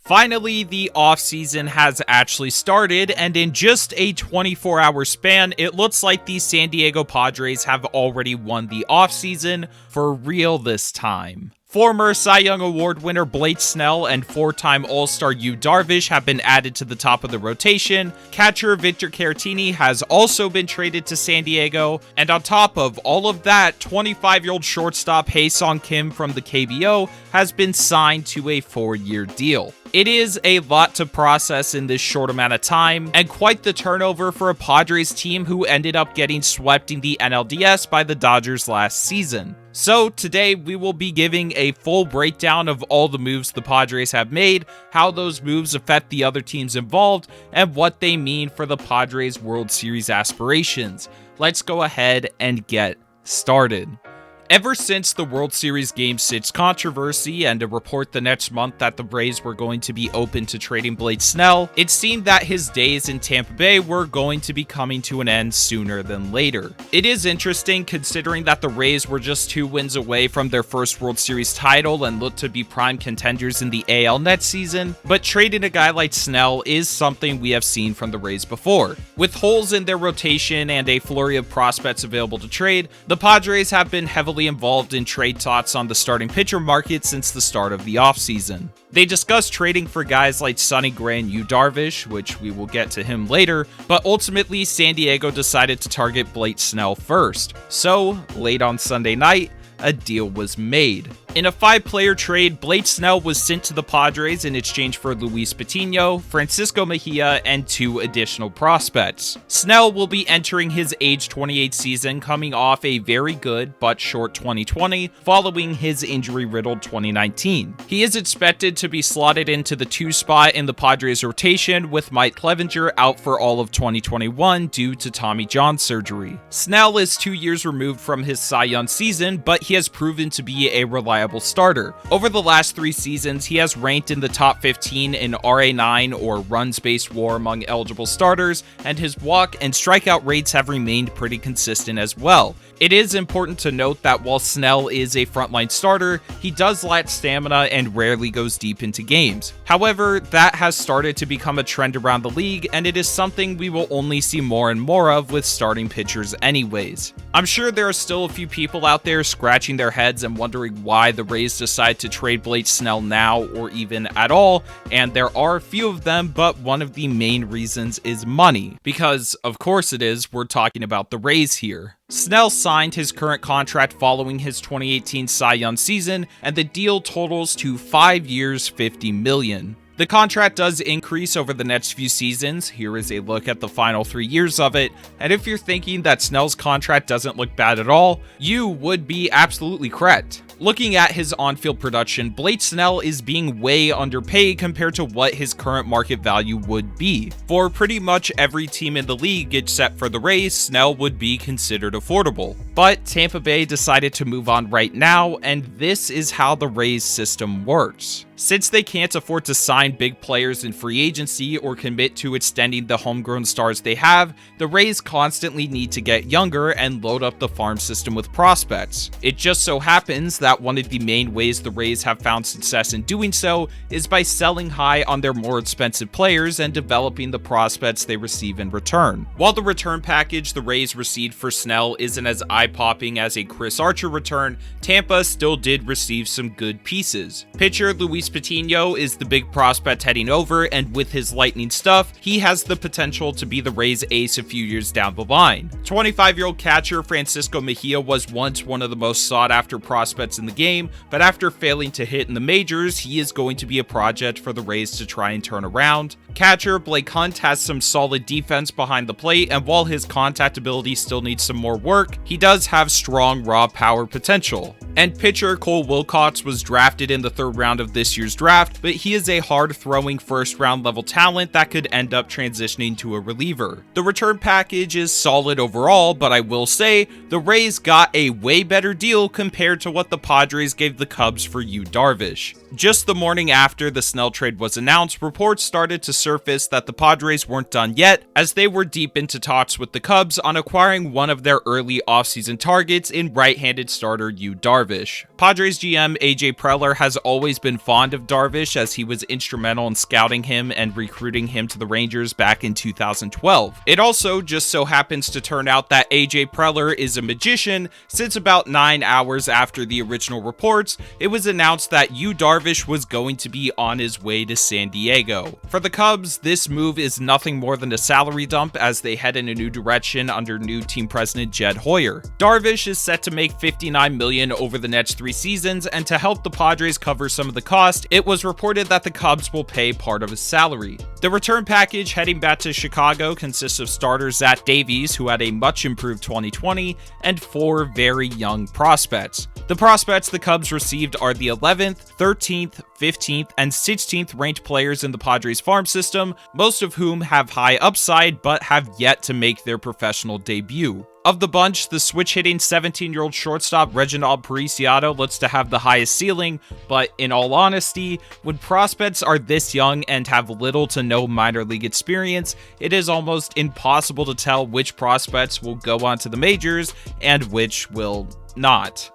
Finally, the offseason has actually started, and in just a 24-hour span, it looks like the San Diego Padres have already won the offseason for real this time. Former Cy Young Award winner Blake Snell and four-time All-Star Yu Darvish have been added to the top of the rotation. Catcher Victor Caratini has also been traded to San Diego. And on top of all of that, 25-year-old shortstop Ha-Seong Kim from the KBO has been signed to a 4-year deal. It is a lot to process in this short amount of time, and quite the turnover for a Padres team who ended up getting swept in the NLDS by the Dodgers last season. So today we will be giving a full breakdown of all the moves the Padres have made, how those moves affect the other teams involved, and what they mean for the Padres World Series aspirations. Let's go ahead and get started. Ever since the World Series Game 6 controversy and a report the next month that the Rays were going to be open to trading Blake Snell, it seemed that his days in Tampa Bay were going to be coming to an end sooner than later. It is interesting considering that the Rays were just 2 wins away from their first World Series title and looked to be prime contenders in the AL next season, but trading a guy like Snell is something we have seen from the Rays before. With holes in their rotation and a flurry of prospects available to trade, the Padres have been heavily involved in trade talks on the starting pitcher market since the start of the offseason. They discussed trading for guys like Sonny Gray and Yu Darvish, which we will get to him later, but ultimately San Diego decided to target Blake Snell first. So, late on Sunday night, a deal was made. In a 5-player trade, Blake Snell was sent to the Padres in exchange for Luis Patino, Francisco Mejia, and 2 additional prospects. Snell will be entering his age 28 season coming off a very good but short 2020 following his injury-riddled 2019. He is expected to be slotted into the 2 spot in the Padres rotation with Mike Clevenger out for all of 2021 due to Tommy John surgery. Snell is 2 years removed from his Cy Young season, but he has proven to be a reliable starter. Over the last 3 seasons, he has ranked in the top 15 in RA9 or runs-based WAR among eligible starters, and his walk and strikeout rates have remained pretty consistent as well. It is important to note that while Snell is a frontline starter, he does lack stamina and rarely goes deep into games. However, that has started to become a trend around the league, and it is something we will only see more and more of with starting pitchers anyways. I'm sure there are still a few people out there scratching their heads and wondering why the Rays decide to trade Blake Snell now or even at all, and there are a few of them, but one of the main reasons is money. Because, of course it is, we're talking about the Rays here. Snell signed his current contract following his 2018 Cy Young season, and the deal totals to 5 years, $50 million. The contract does increase over the next few seasons. Here is a look at the final 3 years of it, and if you're thinking that Snell's contract doesn't look bad at all, you would be absolutely correct. Looking at his on-field production, Blake Snell is being way underpaid compared to what his current market value would be. For pretty much every team in the league except for the Rays, Snell would be considered affordable. But Tampa Bay decided to move on right now, and this is how the Rays system works. Since they can't afford to sign big players in free agency or commit to extending the homegrown stars they have, the Rays constantly need to get younger and load up the farm system with prospects. It just so happens that one of the main ways the Rays have found success in doing so is by selling high on their more expensive players and developing the prospects they receive in return. While the return package the Rays received for Snell isn't as eye-popping as a Chris Archer return, Tampa still did receive some good pieces. Pitcher Luis Patino is the big prospect heading over, and with his lightning stuff, he has the potential to be the Rays' ace a few years down the line. 25-year-old catcher Francisco Mejia was once one of the most sought-after prospects in the game, but after failing to hit in the majors, he is going to be a project for the Rays to try and turn around. Catcher Blake Hunt has some solid defense behind the plate, and while his contact ability still needs some more work, he does have strong raw power potential. And pitcher Cole Wilcox was drafted in the 3rd round of this year's draft, but he is a hard-throwing first-round level talent that could end up transitioning to a reliever. The return package is solid overall, but I will say, the Rays got a way better deal compared to what the Padres gave the Cubs for Yu Darvish. Just the morning after the Snell trade was announced, reports started to surfaced that the Padres weren't done yet, as they were deep into talks with the Cubs on acquiring one of their early offseason targets in right-handed starter Yu Darvish. Padres GM AJ Preller has always been fond of Darvish, as he was instrumental in scouting him and recruiting him to the Rangers back in 2012. It also just so happens to turn out that AJ Preller is a magician, since about 9 hours after the original reports, it was announced that Yu Darvish was going to be on his way to San Diego. For the Cubs, this move is nothing more than a salary dump as they head in a new direction under new team president Jed Hoyer. Darvish is set to make $59 million over the next 3 seasons, and to help the Padres cover some of the cost, it was reported that the Cubs will pay part of his salary. The return package heading back to Chicago consists of starter Zach Davies, who had a much improved 2020, and 4 very young prospects. The prospects the Cubs received are the 11th, 13th, 15th, and 16th ranked players in the Padres farm system, most of whom have high upside but have yet to make their professional debut. Of the bunch, the switch-hitting 17-year-old shortstop Reginald Parisiato looks to have the highest ceiling, but in all honesty, when prospects are this young and have little to no minor league experience, it is almost impossible to tell which prospects will go on to the majors and which will not.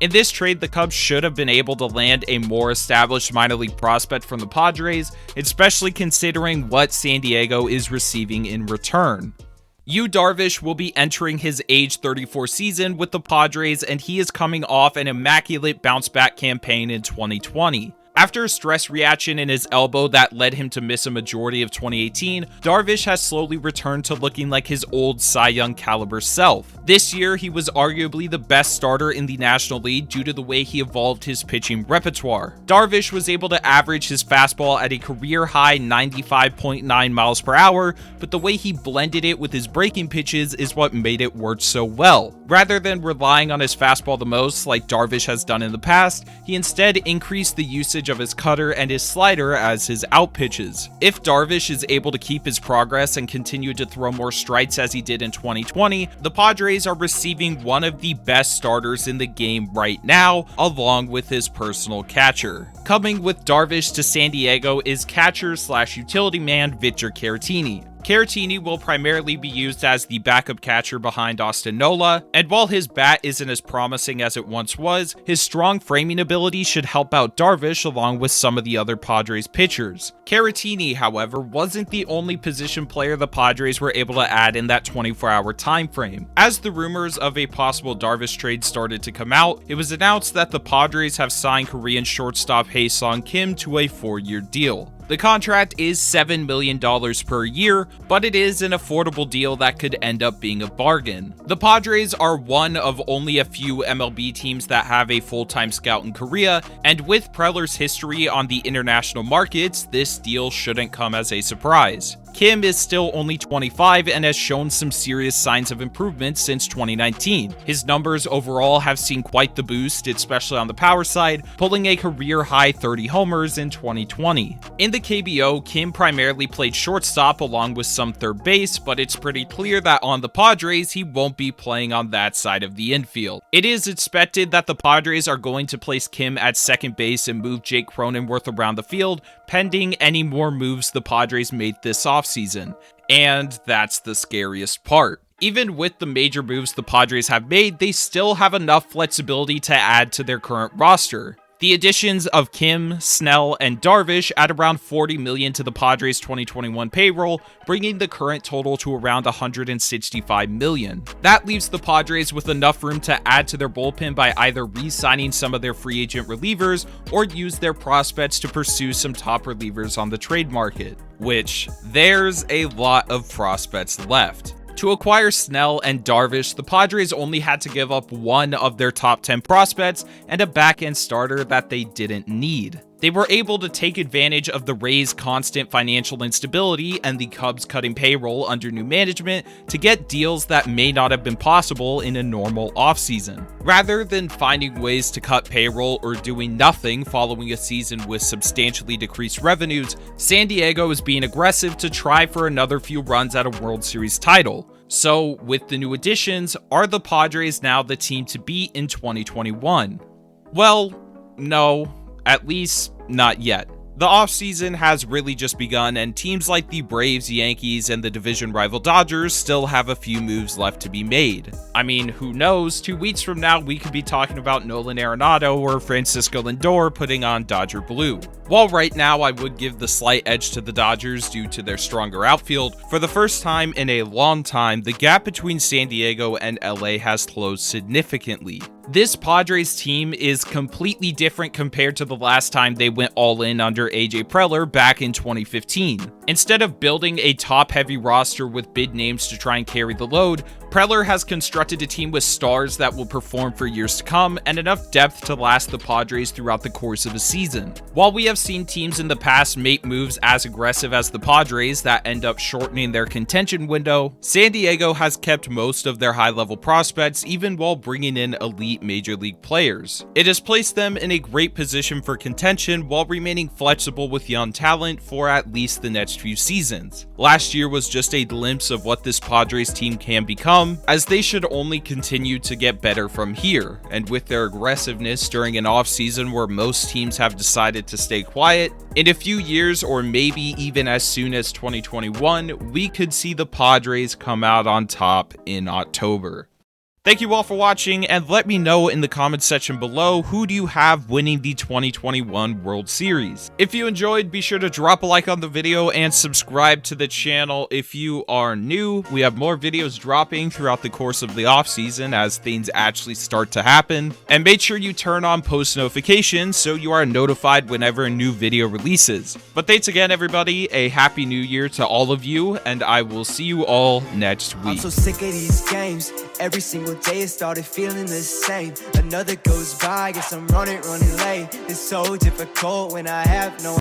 In this trade, the Cubs should have been able to land a more established minor league prospect from the Padres, especially considering what San Diego is receiving in return. Yu Darvish will be entering his age 34 season with the Padres, and he is coming off an immaculate bounce-back campaign in 2020. After a stress reaction in his elbow that led him to miss a majority of 2018, Darvish has slowly returned to looking like his old Cy Young caliber self. This year, he was arguably the best starter in the National League due to the way he evolved his pitching repertoire. Darvish was able to average his fastball at a career-high 95.9 miles per hour, but the way he blended it with his breaking pitches is what made it work so well. Rather than relying on his fastball the most, like Darvish has done in the past, he instead increased the usage of his cutter and his slider as his out pitches. If Darvish is able to keep his progress and continue to throw more strikes as he did in 2020, the Padres are receiving one of the best starters in the game right now, along with his personal catcher. Coming with Darvish to San Diego is catcher/utility man Victor Caratini. Caratini will primarily be used as the backup catcher behind Austin Nola, and while his bat isn't as promising as it once was, his strong framing ability should help out Darvish along with some of the other Padres pitchers. Caratini, however, wasn't the only position player the Padres were able to add in that 24-hour time frame. As the rumors of a possible Darvish trade started to come out, it was announced that the Padres have signed Korean shortstop Ha-Seong Kim to a 4-year deal. The contract is $7 million per year, but it is an affordable deal that could end up being a bargain. The Padres are one of only a few MLB teams that have a full-time scout in Korea, and with Preller's history on the international markets, this deal shouldn't come as a surprise. Kim is still only 25 and has shown some serious signs of improvement since 2019. His numbers overall have seen quite the boost, especially on the power side, pulling a career-high 30 homers in 2020. In the KBO, Kim primarily played shortstop along with some third base, but it's pretty clear that on the Padres, he won't be playing on that side of the infield. It is expected that the Padres are going to place Kim at second base and move Jake Cronenworth around the field, pending any more moves the Padres made this offseason. And that's the scariest part. Even with the major moves the Padres have made, they still have enough flexibility to add to their current roster. The additions of Kim, Snell, and Darvish add around $40 million to the Padres' 2021 payroll, bringing the current total to around $165 million. That leaves the Padres with enough room to add to their bullpen by either re-signing some of their free agent relievers or use their prospects to pursue some top relievers on the trade market, which there's a lot of prospects left. To acquire Snell and Darvish, the Padres only had to give up one of their top 10 prospects and a back-end starter that they didn't need. They were able to take advantage of the Rays' constant financial instability and the Cubs' cutting payroll under new management to get deals that may not have been possible in a normal offseason. Rather than finding ways to cut payroll or doing nothing following a season with substantially decreased revenues, San Diego is being aggressive to try for another few runs at a World Series title. So, with the new additions, are the Padres now the team to beat in 2021? Well, no. At least, not yet. The offseason has really just begun, and teams like the Braves, Yankees, and the division rival Dodgers still have a few moves left to be made. I mean, who knows, 2 weeks from now we could be talking about Nolan Arenado or Francisco Lindor putting on Dodger blue. While right now I would give the slight edge to the Dodgers due to their stronger outfield, for the first time in a long time, the gap between San Diego and LA has closed significantly. This Padres team is completely different compared to the last time they went all in under AJ Preller back in 2015. Instead of building a top-heavy roster with big names to try and carry the load, Preller has constructed a team with stars that will perform for years to come and enough depth to last the Padres throughout the course of a season. While we have seen teams in the past make moves as aggressive as the Padres that end up shortening their contention window, San Diego has kept most of their high-level prospects even while bringing in elite major league players. It has placed them in a great position for contention while remaining flexible with young talent for at least the next few seasons. Last year was just a glimpse of what this Padres team can become, as they should only continue to get better from here, and with their aggressiveness during an offseason where most teams have decided to stay quiet, in a few years or maybe even as soon as 2021, we could see the Padres come out on top in October. Thank you all for watching, and let me know in the comments section below, who do you have winning the 2021 World Series? If you enjoyed, be sure to drop a like on the video and subscribe to the channel if you are new. We have more videos dropping throughout the course of the offseason as things actually start to happen. And make sure you turn on post notifications so you are notified whenever a new video releases. But thanks again, everybody. A happy new year to all of you, and I will see you all next week. I'm so sick of these games. Every single day it started feeling the same. Another goes by, guess I'm running late. It's so difficult when I have no